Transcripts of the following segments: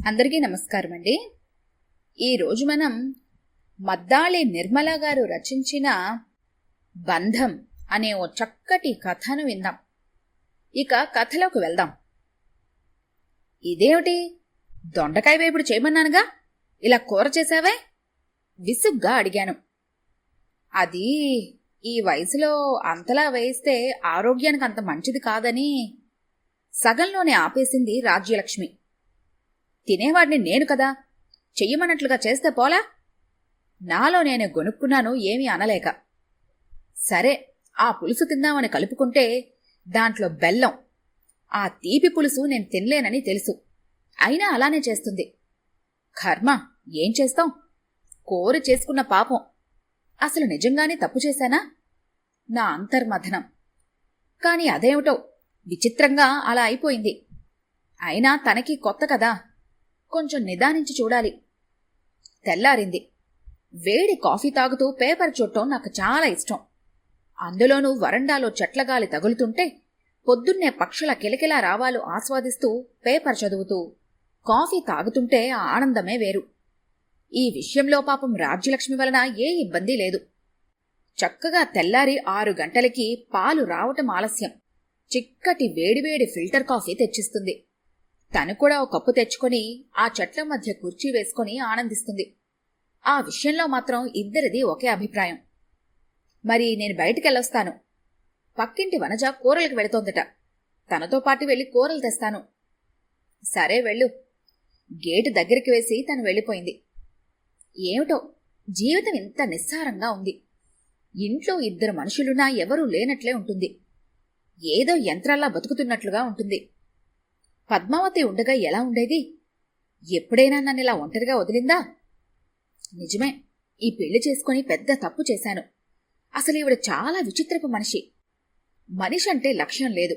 అందరికీ నమస్కారం అండి. ఈరోజు మనం మద్దాళి నిర్మల గారు రచించిన బంధం అనే ఓ చక్కటి కథను విందాం. ఇక కథలోకి వెళ్దాం. ఇదేమిటి, దొండకాయ వేపుడు చేయమన్నానుగా, ఇలా కూర చేసావే? విసుగ్గా అడిగాను. అది ఈ వయసులో అంతలా వేయిస్తే ఆరోగ్యానికి అంత మంచిది కాదని సగంలోనే ఆపేసింది రాజ్యలక్ష్మి. తినేవాడిని నేను కదా, చెయ్యమన్నట్లుగా చేస్తే పోలా? నాలో నేను గొనుక్కున్నాను ఏమీ అనలేక. సరే, ఆ పులుసు తిందామని కలుపుకుంటే దాంట్లో బెల్లం, ఆ తీపి పులుసు నేను తినలేనని తెలుసు. అయినా అలానే చేస్తుంది. కర్మ, ఏం చేస్తాం? కోరి చేసుకున్న పాపం. అసలు నిజంగానే తప్పు చేశానా? నా అంతర్మథనం. కాని అదేమిటో విచిత్రంగా అలా అయిపోయింది. అయినా తనకి కొత్త కదా, కొంచెం నిదానించి చూడాలి. తెల్లారింది. వేడి కాఫీ తాగుతూ పేపర్ చూడటం నాకు చాలా ఇష్టం. అందులోనూ వరండాలో చెట్లగాలి తగులుతుంటే పొద్దున్నే పక్షుల కిలకిలా రావాలు ఆస్వాదిస్తూ పేపర్ చదువుతూ కాఫీ తాగుతుంటే ఆ ఆనందమే వేరు. ఈ విషయంలో పాపం రాజ్యలక్ష్మి వలన ఏ ఇబ్బంది లేదు. చక్కగా తెల్లారి 6 గంటలకి పాలు రావటం ఆలస్యం చిక్కటి వేడివేడి ఫిల్టర్ కాఫీ తెచ్చిస్తుంది. తను కూడా ఒక కప్పు తెచ్చుకొని ఆ చెట్ల మధ్య కుర్చీ వేసుకుని ఆనందిస్తుంది. ఆ విషయంలో మాత్రం ఇద్దరిది ఒకే అభిప్రాయం. మరి నేను బయటికెళ్ళొస్తాను. పక్కింటి వనజ కూరలకు వెళుతోందట. తనతో పాటు వెళ్లి కూరలు తెస్తాను. సరే వెళ్ళు. గేటు దగ్గరికి వేసి తను వెళ్ళిపోయింది. ఏమిటో జీవితం ఇంత నిస్సారంగా ఉంది. ఇంట్లో 2 మనుషులున్నా ఎవరూ లేనట్లే ఉంటుంది. ఏదో యంత్రాల్లా బతుకుతున్నట్లుగా ఉంటుంది. పద్మావతి ఉండగా ఎలా ఉండేది? ఎప్పుడైనా నన్నిలా ఒంటరిగా వదిలిందా? నిజమే, ఈ పెళ్లి చేసుకుని పెద్ద తప్పు చేశాను. అసలు ఈవిడ చాలా విచిత్రపు మనిషి. మనిషి అంటే లక్ష్యం లేదు.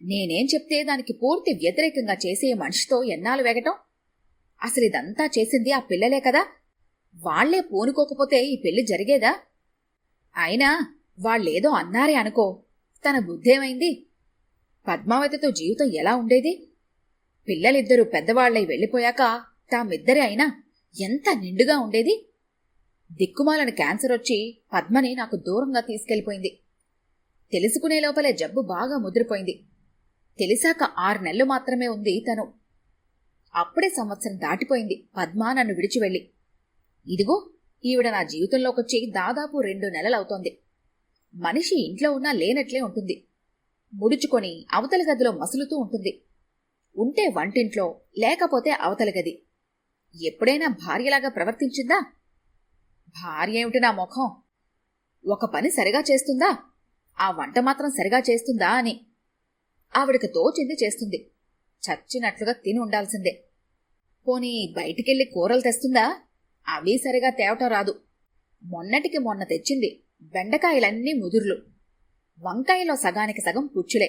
నేనేం చెప్తే దానికి పూర్తి వ్యతిరేకంగా చేసే మనిషితో ఎన్నాళ్ళు వేగటం? అసలు ఇదంతా చేసింది ఆ పిల్లలే కదా. వాళ్లే పూనుకోకపోతే ఈ పెళ్లి జరిగేదా? అయినా వాళ్ళేదో అన్నారే అనుకో, తన బుద్ధేమైంది? పద్మావతితో జీవితం ఎలా ఉండేది? పిల్లలిద్దరూ పెద్దవాళ్లై వెళ్లిపోయాక తామిద్దరే అయినా ఎంత నిండుగా ఉండేది? దిక్కుమాలని క్యాన్సర్ వచ్చి పద్మని నాకు దూరంగా తీసుకెళ్లిపోయింది. తెలుసుకునే లోపలే జబ్బు బాగా ముదిరిపోయింది. తెలిసాక 6 నెలలు మాత్రమే ఉంది తను. అప్పుడే సంవత్సరం దాటిపోయింది పద్మ నన్ను విడిచి వెళ్ళి. ఇదిగో ఈవిడ నా జీవితంలోకొచ్చి దాదాపు 2 నెలలవుతోంది. మనిషి ఇంట్లో ఉన్నా లేనట్లే ఉంటుంది. ముడుచుకొని అవతల గదిలో మసులుతూ ఉంటుంది. ఉంటే వంటింట్లో, లేకపోతే అవతల గది. ఎప్పుడైనా భార్యలాగా ప్రవర్తించిందా? భార్య ఏమిటి నా ముఖం? ఒక పని సరిగా చేస్తుందా? ఆ వంట మాత్రం సరిగా చేస్తుందా అని. ఆవిడకి తోచింది చేస్తుంది. చచ్చినట్లుగా తిని ఉండాల్సిందే. పోనీ బయటికెళ్ళి కూరలు తెస్తుందా? అవి సరిగా తేవటం రాదు. మొన్నటికి మొన్న తెచ్చింది బెండకాయలన్నీ ముదుర్లు, వంకాయలో సగానికి సగం పుచ్చులే.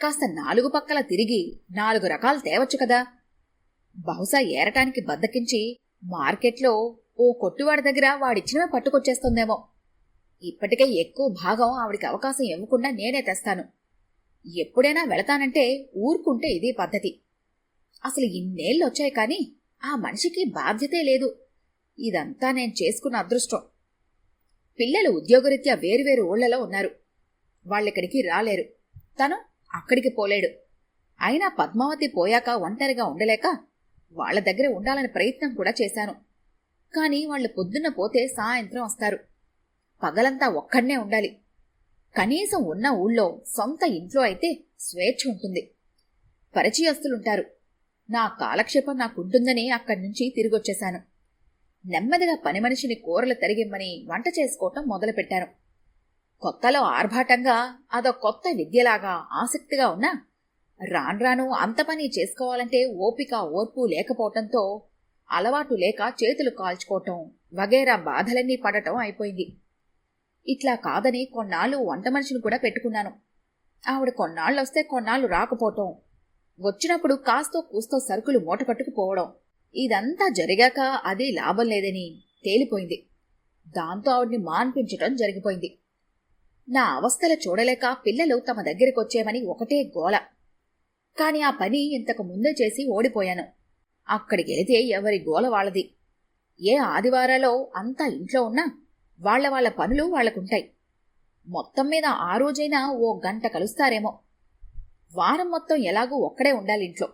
కాస్త 4 పక్కల తిరిగి 4 రకాలు తేవచ్చు కదా. బహుశా ఏరటానికి బద్దకించి మార్కెట్లో ఓ కొట్టువాడి దగ్గర వాడిచ్చినవే పట్టుకొచ్చేస్తుందేమో. ఇప్పటికే ఎక్కువ భాగం ఆవిడికి అవకాశం ఇవ్వకుండా నేనే తెస్తాను. ఎప్పుడైనా వెళతానంటే ఊరుకుంటే ఇదే పద్ధతి. అసలు ఇన్నేళ్ళొచ్చాయి కానీ ఆ మనిషికి బాధ్యతే లేదు. ఇదంతా నేను చేసుకున్న అదృష్టం. పిల్లలు ఉద్యోగరీత్యా వేరువేరు ఊళ్లలో ఉన్నారు. వాళ్ళిక్కడికి రాలేరు. తను అక్కడికి పోలేడు. అయినా పద్మావతి పోయాక ఒంటరిగా ఉండలేక వాళ్ల దగ్గర ఉండాలని ప్రయత్నం కూడా చేశాను. కాని వాళ్లు పొద్దున్న పోతే సాయంత్రం వస్తారు. పగలంతా ఒక్కడ్నే ఉండాలి. కనీసం ఉన్న ఊళ్ళో సొంత ఇంట్లో అయితే స్వేచ్ఛ ఉంటుంది. పరిచయస్తులుంటారు. నా కాలక్షేపం నాకుంటుందని అక్కడ్నుంచి తిరిగొచ్చేశాను. నెమ్మదిగా పని మనిషిని కూరలు తరిగిమ్మని వంట చేసుకోవటం మొదలుపెట్టాను. కొత్తలో ఆర్భాటంగా అదో కొత్త విద్యలాగా ఆసక్తిగా ఉన్నా రాన్రాను అంత పని చేసుకోవాలంటే ఓపిక ఓర్పు లేకపోవటంతో అలవాటు లేక చేతులు కాల్చుకోవటం వగైరా బాధలన్నీ పడటం అయిపోయింది. ఇట్లా కాదని కొన్నాళ్ళు వంట మనిషిని కూడా పెట్టుకున్నాను. ఆవిడ కొన్నాళ్ళొస్తే కొన్నాళ్ళు రాకపోవటం, వచ్చినప్పుడు కాస్తో కూస్తో సరుకులు మూటకట్టుకుపోవడం, ఇదంతా జరిగాక అది లాభం లేదని తేలిపోయింది. దాంతో ఆవిడ్ని మాన్పించటం జరిగిపోయింది. నా అవస్థలు చూడలేక పిల్లలు తమ దగ్గరికొచ్చేమని ఒకటే గోల. కాని ఆ పని ఇంతకు ముందే చేసి ఓడిపోయాను. అక్కడికెళితే ఎవరి గోల వాళ్ళది. ఏ ఆదివారాలో అంతా ఇంట్లో ఉన్నా వాళ్ళ పనులు వాళ్లకుంటాయి. మొత్తం మీద ఆ రోజైనా ఓ గంట కలుస్తారేమో. వారం మొత్తం ఎలాగూ ఒక్కడే ఉండాలింట్లో.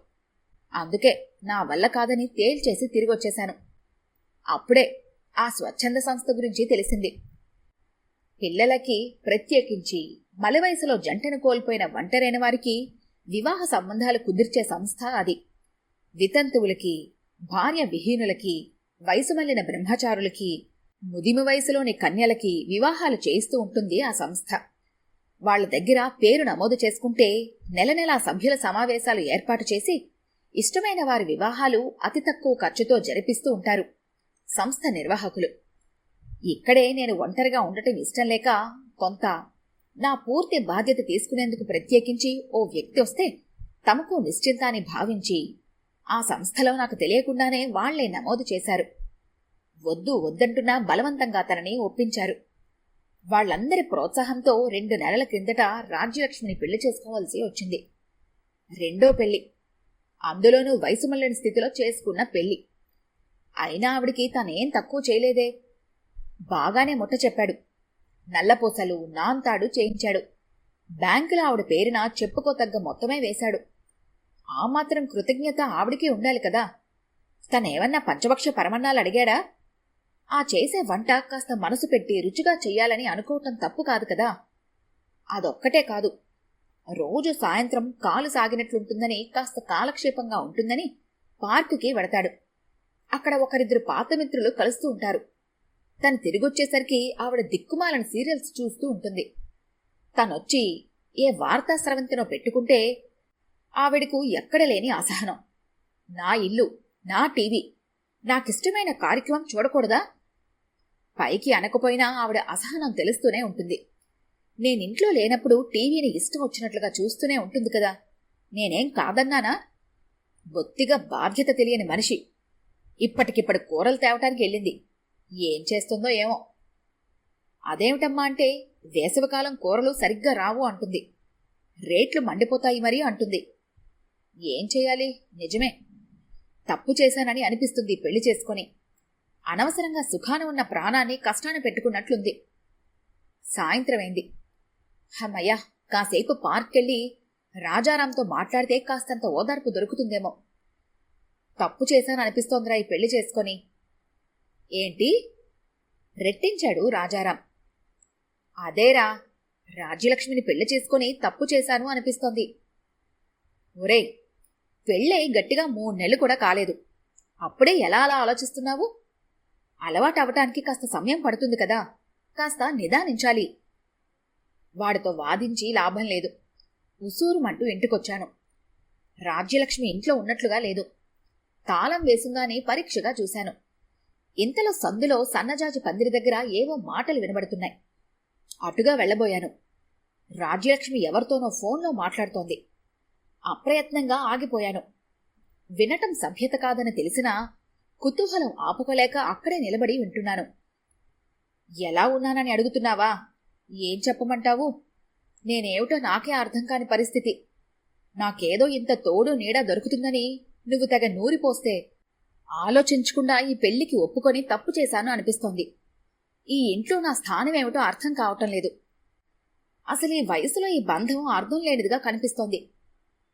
అందుకే నా వల్ల కాదని తేల్చేసి తిరిగొచ్చేశాను. అప్పుడే ఆ స్వచ్ఛంద సంస్థ గురించి తెలిసింది. పిల్లలకి, ప్రత్యేకించి మలివయసులో జంటను కోల్పోయిన ఒంటరైన వారికి వివాహ సంబంధాలు కుదిర్చే సంస్థ అది. వితంతువులకి, భార్య విహీనులకి, వయసు మళ్లిన బ్రహ్మచారులకి, ముదిమి వయసులోని కన్యలకి వివాహాలు చేయిస్తూ ఉంటుంది ఆ సంస్థ. వాళ్ల దగ్గర పేరు నమోదు చేసుకుంటే నెలనెలా సభ్యుల సమావేశాలు ఏర్పాటు చేసి ఇష్టమైన వారి వివాహాలు అతి తక్కువ ఖర్చుతో జరిపిస్తూ ఉంటారు సంస్థ నిర్వాహకులు. ఇక్కడే నేను ఒంటరిగా ఉండటం ఇష్టం లేక కొంత నా పూర్తి బాధ్యత తీసుకునేందుకు ప్రత్యేకించి ఓ వ్యక్తి వస్తే తమకు నిశ్చింతాన్ని భావించి ఆ సంస్థలో నాకు తెలియకుండానే వాళ్లే నమోదు చేశారు. వద్దు వద్దంటున్నా బలవంతంగా తనని ఒప్పించారు. వాళ్లందరి ప్రోత్సాహంతో 2 నెలల క్రిందట రాజ్యలక్ష్మిని పెళ్లి చేసుకోవాల్సి వచ్చింది. రెండో పెళ్లి, అందులోనూ వయసు మళ్ళిన స్థితిలో చేసుకున్న పెళ్లి. అయినా ఆవిడికి తనేం తక్కువ చేయలేదే. బాగానే ముట్ట చెప్పాడు. నల్లపూసలు, నాంతాడు చేయించాడు. బ్యాంకులో ఆవిడ పేరున చెప్పుకోతగ్గ మొత్తమే వేశాడు. ఆ మాత్రం కృతజ్ఞత ఆవిడికి ఉండాలి కదా. తనేమన్నా పంచభక్ష పరమన్నాలు అడిగాడా? ఆ చేసే వంట కాస్త మనసు పెట్టి రుచిగా చెయ్యాలని అనుకోవటం తప్పు కాదు కదా. అదొక్కటే కాదు, రోజు సాయంత్రం కాలు సాగినట్లుంటుందని, కాస్త కాలక్షేపంగా ఉంటుందని పార్కుకి వెడతాడు. అక్కడ ఒకరిద్దరు పాత మిత్రులు కలుస్తూ ఉంటారు. తను తిరిగొచ్చేసరికి ఆవిడ దిక్కుమాలని సీరియల్స్ చూస్తూ ఉంటుంది. తనొచ్చి ఏ వార్తా స్రవంతినో పెట్టుకుంటే ఆవిడకు ఎక్కడ లేని అసహనం. నా ఇల్లు, నా టీవీ, నాకిష్టమైన కార్యక్రమం చూడకూడదా? పైకి అనకపోయినా ఆవిడ అసహనం తెలుస్తూనే ఉంటుంది. నేనింట్లో లేనప్పుడు టీవీని ఇష్టం వచ్చినట్లుగా చూస్తూనే ఉంటుంది కదా. నేనేం కాదన్నానా? బొత్తిగా బాధ్యత తెలియని మనిషి. ఇప్పటికిప్పుడు కూరలు తేవటానికి వెళ్ళింది. ఏం చేస్తుందో ఏమో. అదేమిటమ్మా అంటే, వేసవికాలం కూరలు సరిగ్గా రావు అంటుంది. రేట్లు మండిపోతాయి మరి అంటుంది. ఏం చేయాలి? నిజమే, తప్పు చేశానని అనిపిస్తుంది పెళ్లి చేసుకొని. అనవసరంగా సుఖాన ఉన్న ప్రాణాన్ని కష్టాన్ని పెట్టుకున్నట్లుంది. సాయంత్రమైంది. హమ్మయ్యా, కాసేపు పార్కెళ్ళి రాజారాంతో మాట్లాడితే కాస్తంత ఓదార్పు దొరుకుతుందేమో. తప్పు చేశాననిపిస్తోందిరా ఈ పెళ్లి చేసుకొని. ఏంటి? రెట్టించాడు రాజారాం. అదేరా, రాజ్యలక్ష్మిని పెళ్లి చేసుకుని తప్పు చేశాను అనిపిస్తోంది. ఒరేయ్, పెళ్ళై గట్టిగా 3 నెలలు కూడా కాలేదు. అప్పుడే ఎలా అలా ఆలోచిస్తున్నావు? అలవాటు అవటానికి కాస్త సమయం పడుతుంది కదా. కాస్త నిదానించాలి. వాడితో వాదించి లాభం లేదు. ఉసూరుమంటూ ఇంటికొచ్చాను. రాజ్యలక్ష్మి ఇంట్లో ఉన్నట్లుగా లేదు. తాళం వేసుందని పరీక్షగా చూశాను. ఇంతలో సందులో సన్నజాజి పందిరి దగ్గర ఏవో మాటలు వినబడుతున్నాయి. అటుగా వెళ్లబోయాను. రాజ్యలక్ష్మి ఎవరితోనో ఫోన్లో మాట్లాడుతోంది. అప్రయత్నంగా ఆగిపోయాను. వినటం సభ్యత కాదని తెలిసినా కుతూహలం ఆపుకోలేక అక్కడే నిలబడి వింటున్నాను. ఎలా ఉన్నానని అడుగుతున్నావా? ఏం చెప్పమంటావు? నేనేమిటో నాకే అర్థం కాని పరిస్థితి. నాకేదో ఇంత తోడు నీడ దొరుకుతుందని నువ్వు తెగ నూరిపోస్తే ఆలోచించకుండా ఈ పెళ్లికి ఒప్పుకొని తప్పు చేశాను అనిపిస్తోంది. ఈ ఇంట్లో నా స్థానమేమిటో అర్థం కావటం లేదు. అసలు ఈ వయసులో ఈ బంధం అర్థం లేనిదిగా కనిపిస్తోంది.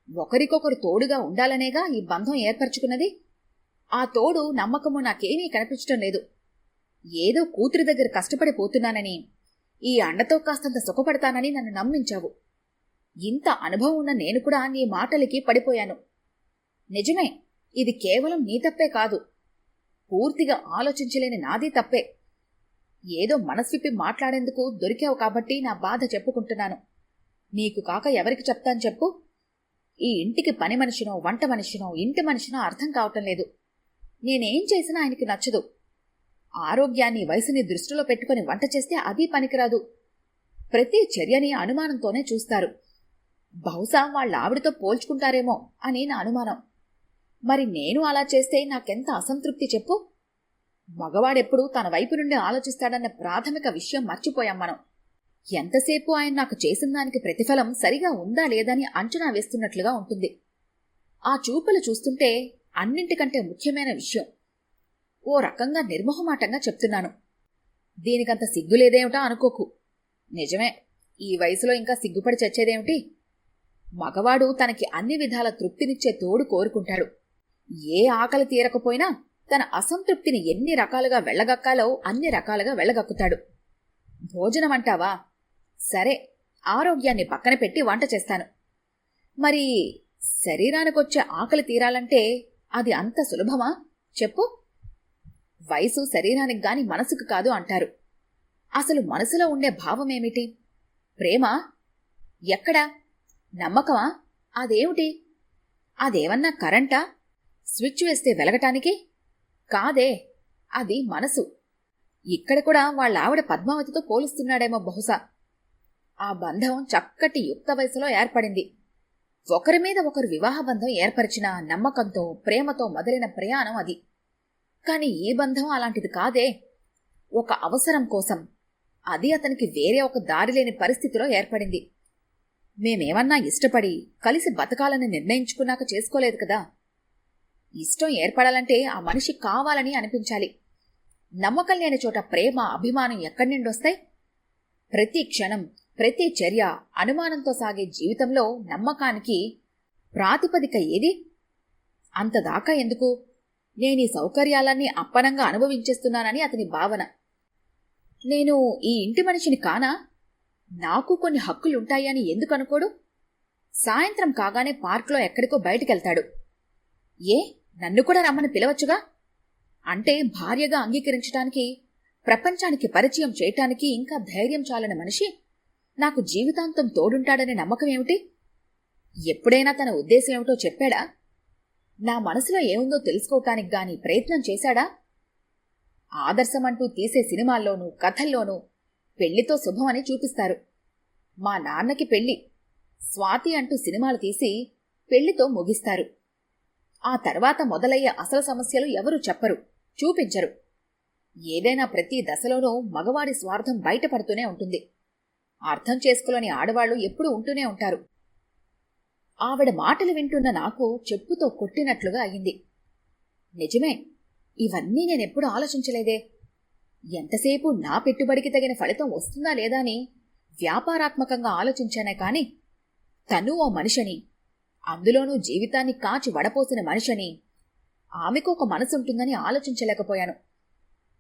ఒకరికొకరు తోడుగా ఉండాలనేగా ఈ బంధం ఏర్పరచుకున్నది. ఆ తోడు, నమ్మకము నాకేమీ కనిపించటం లేదు. ఏదో కూతురి దగ్గర కష్టపడిపోతున్నానని, ఈ అండతో కాస్తంత సుఖపడతానని నన్ను నమ్మించావు. ఇంత అనుభవం ఉన్న నేను కూడా నీ మాటలకి పడిపోయాను. నిజమే, ఇది కేవలం నీ తప్పే కాదు. పూర్తిగా ఆలోచించలేని నాది తప్పే. ఏదో మనస్విప్పి మాట్లాడేందుకు దొరికావు కాబట్టి నా బాధ చెప్పుకుంటున్నాను. నీకు కాక ఎవరికి చెప్తాను చెప్పు? ఈ ఇంటికి పని మనిషినో, వంట మనిషినో, ఇంటి మనిషినో అర్థం కావటం లేదు. నేనేం చేసినా ఆయనకి నచ్చదు. ఆరోగ్యాన్ని, వయసుని దృష్టిలో పెట్టుకుని వంట చేస్తే అది పనికిరాదు. ప్రతి చర్యని అనుమానంతోనే చూస్తారు. బహుశా వాళ్ళ ఆవిడతో పోల్చుకుంటారేమో అని నా అనుమానం. మరి నేను అలా చేస్తే నాకెంత అసంతృప్తి చెప్పు? మగవాడెప్పుడు తన వైపు నుండి ఆలోచిస్తాడన్న ప్రాథమిక విషయం మర్చిపోయాం మనం. ఎంతసేపు ఆయన నాకు చేసిన దానికి ప్రతిఫలం సరిగా ఉందా లేదని అంచనా వేస్తున్నట్లుగా ఉంటుంది. ఆ చూపులు చూస్తుంటే అన్నింటికంటే ముఖ్యమైన విషయం. ఓ రకంగా నిర్మోహమాటంగా చెప్తున్నాను. దీనికంత సిగ్గులేదేమిటా అనుకోకు. నిజమే, ఈ వయసులో ఇంకా సిగ్గుపడి చచ్చేదేమిటి? మగవాడు తనకి అన్ని విధాల తృప్తినిచ్చే తోడు కోరుకుంటాడు. ఏ ఆకలి తీరకపోయినా తన అసంతృప్తిని ఎన్ని రకాలుగా వెళ్ళగక్కాలో అన్ని రకాలుగా వెళ్ళగక్కుతాడు. భోజనమంటావా? సరే, ఆరోగ్యాన్ని పక్కన పెట్టి వంట చేస్తాను. మరి శరీరానికొచ్చే ఆకలి తీరాలంటే అది అంత సులభమా చెప్పు? వయసు శరీరానికి గాని మనసుకు కాదు అంటారు. అసలు మనసులో ఉండే భావమేమిటి? ప్రేమ? ఎక్కడా? నమ్మకమా? అదేమిటి? అదేమన్నా కరెంటా? స్విచ్ వేస్తే వెలగటానికి? కాదే, అది మనసు. ఇక్కడ కూడా వాళ్ళ ఆవిడ పద్మావతితో పోలుస్తున్నాడేమో బహుశా. ఆ బంధం చక్కటి యుక్త వయసులో ఏర్పడింది. ఒకరి మీద ఒకరు వివాహ బంధం ఏర్పరిచిన నమ్మకంతో ప్రేమతో మొదలైన ప్రయాణం అది. కాని ఈ బంధం అలాంటిది కాదే. ఒక అవసరం కోసం, అది అతనికి వేరే ఒక దారి లేని పరిస్థితిలో ఏర్పడింది. మేమేమన్నా ఇష్టపడి కలిసి బతకాలని నిర్ణయించుకున్నాక చేసుకోలేదు కదా. ఇష్టం ఏర్పడాలంటే ఆ మనిషి కావాలని అనిపించాలి. నమ్మకం లేని చోట ప్రేమ, అభిమానం ఎక్కడి నుండొస్తాయి? ప్రతి క్షణం, ప్రతి చర్య అనుమానంతో సాగే జీవితంలో నమ్మకానికి ప్రాతిపదిక ఏది? అంతదాకా ఎందుకు? నేనీ సౌకర్యాలన్నీ అప్పనంగా అనుభవించేస్తున్నానని అతని భావన. నేను ఈ ఇంటి మనిషిని కానా? నాకు కొన్ని హక్కులుంటాయని ఎందుకు అనుకోడు? సాయంత్రం కాగానే పార్కులో ఎక్కడికో బయటికెళ్తాడు. ఏ, నన్ను కూడా రమ్మని పిలవచ్చుగా? అంటే భార్యగా అంగీకరించటానికి, ప్రపంచానికి పరిచయం చేయటానికి ఇంకా ధైర్యం చాలని మనిషి నాకు జీవితాంతం తోడుంటాడనే నమ్మకం ఏమిటి? ఎప్పుడైనా తన ఉద్దేశం ఏమిటో చెప్పాడా? నా మనసులో ఏముందో తెలుసుకోవటానికి గాని ప్రయత్నం చేశాడా? ఆదర్శమంటూ తీసే సినిమాల్లోనూ కథల్లోనూ పెళ్లితో శుభమని చూపిస్తారు. మా నాన్నకి పెళ్లి, స్వాతి అంటూ సినిమాలు తీసి పెళ్లితో ముగిస్తారు. ఆ తర్వాత మొదలయ్యే అసలు సమస్యలు ఎవరూ చెప్పరు, చూపించరు. ఏదైనా ప్రతి దశలోనూ మగవాడి స్వార్థం బయటపడుతూనే ఉంటుంది. అర్థం చేసుకోలేని ఆడవాళ్లు ఎప్పుడూ ఉంటూనే ఉంటారు. ఆవిడ మాటలు వింటున్న నాకు చెప్పుతో కొట్టినట్లుగా అయింది. నిజమే, ఇవన్నీ నేనెప్పుడు ఆలోచించలేదే. ఎంతసేపు నా పెట్టుబడికి తగిన ఫలితం వస్తుందా లేదా అని వ్యాపారాత్మకంగా ఆలోచించానే కాని, తను ఓ మనిషని, అందులోనూ జీవితాన్ని కాచి వడపోసిన మనిషని, ఆమెకు ఒక మనసుంటుందని ఆలోచించలేకపోయాను.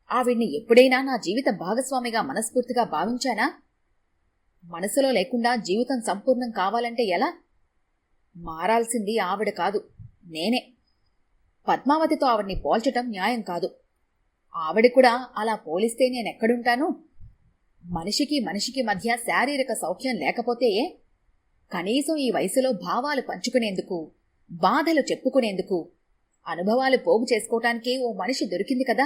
ఆవిడ్ని ఎప్పుడైనా నా జీవిత భాగస్వామిగా మనస్ఫూర్తిగా భావించానా? మనసులో లేకుండా జీవితం సంపూర్ణం కావాలంటే ఎలా? మారాల్సింది ఆవిడ కాదు, నేనే. పద్మావతితో ఆవిడ్ని పోల్చటం న్యాయం కాదు. ఆవిడ కూడా అలా పోలిస్తే నేనెక్కడుంటాను? మనిషికి మనిషికి మధ్య శారీరక సౌఖ్యం లేకపోతే కనీసం ఈ వయసులో భావాలు పంచుకునేందుకు, బాధలు చెప్పుకునేందుకు, అనుభవాలు పోగు చేసుకోవటానికి ఓ మనిషి దొరికింది కదా.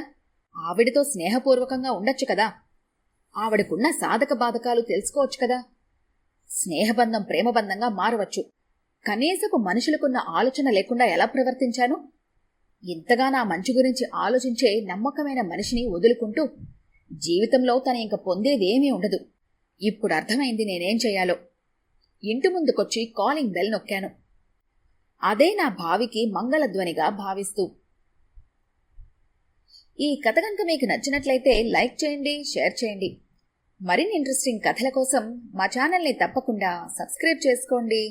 ఆవిడతో స్నేహపూర్వకంగా ఉండొచ్చు కదా. ఆవిడకున్న సాధక బాధకాలు తెలుసుకోవచ్చు కదా. స్నేహబంధం ప్రేమబంధంగా మారవచ్చు. కనీసపు మనుషులకున్న ఆలోచన లేకుండా ఎలా ప్రవర్తించాను? ఇంతగా నా మంచి గురించి ఆలోచించే నమ్మకమైన మనిషిని వదులుకుంటూ జీవితంలో తన ఇంక పొందేదేమీ ఉండదు. ఇప్పుడు అర్థమైంది నేనేం చెయ్యాలో. ఇంటి ముందుకొచ్చి కాలింగ్ బెల్ నొక్కాను. అదే నా భావికి మంగళధ్వనిగా భావిస్తూ. ఈ కథ కనుక మీకు నచ్చినట్లయితే లైక్ చేయండి, షేర్ చేయండి. మరిన్ని ఇంట్రెస్టింగ్ కథల కోసం మా ఛానల్ని తప్పకుండా సబ్స్క్రైబ్ చేసుకోండి.